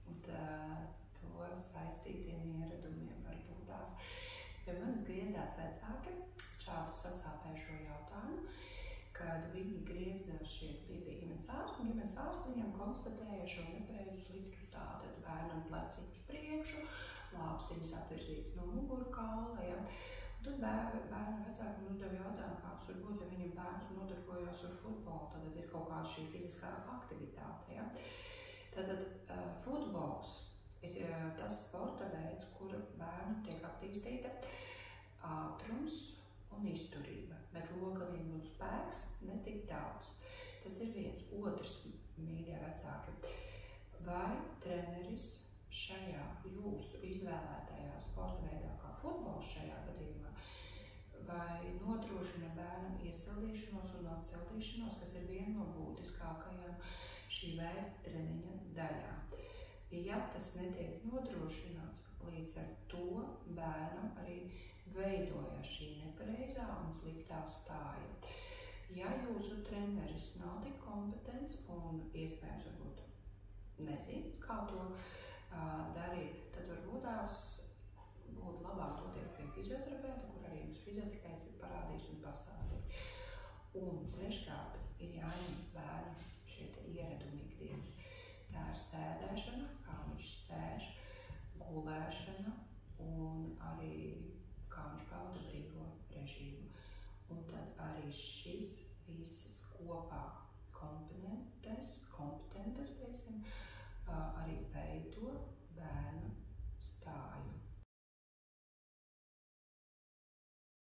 to saistītiem ieradumiem varbūt tās. Pie manis griezās vecāki šādu sasāpējušo jautājumu, kad viņi griezāšies pie ģimenes ārsta, un ģimenes ārsts viņam konstatēja šo nepareizu sliktu stāvu. Tad bērnam pleci uz priekšu, lāpstiņas atvirzītas no mugurkaula, ja. Tad bērnu vecāki uzdeva jautājumu, kāds var būt, ja viņam bērns nodarbojās ar futbolu, tad ir kaut kāda šī fiziskā aktivitāte, ja. Tātad futbols ir tas sporta veids, kur bērnu tiek attīstīta ātrums un izturība, bet loganība un spēks ne tik daudz. Tas ir viens. Otrs, mīļie vecāki, vai treneris šajā jūsu izvēlētajā sporta veidā, kā futbols šajā gadījumā, vai nodrošina bērnam iesildīšanos un atsildīšanos, kas ir viena no būtiskākajām šī veida treniņa daļām. Ja tas netiek nodrošināts, līdz ar to bērnam arī veidojas šī nepareizā un sliktā stāja. Ja jūsu treneris nav tik kompetents un iespējams varbūt nezin, kā to darīt, tad varbūt tās būtu labāk doties pie fizioterapeita, kur arī jums fizioterapeits ir parādījis un pastāstījis. Un treškārt ir jāņem vērā šie ieradumi ikdienas. Tā ir sēdēšana, kā viņš sēž, gulēšana un arī kā viņš bauda brīvo režīmu. Un tad arī šis visas kopā kompetentas, teiksim, arī veido bērnu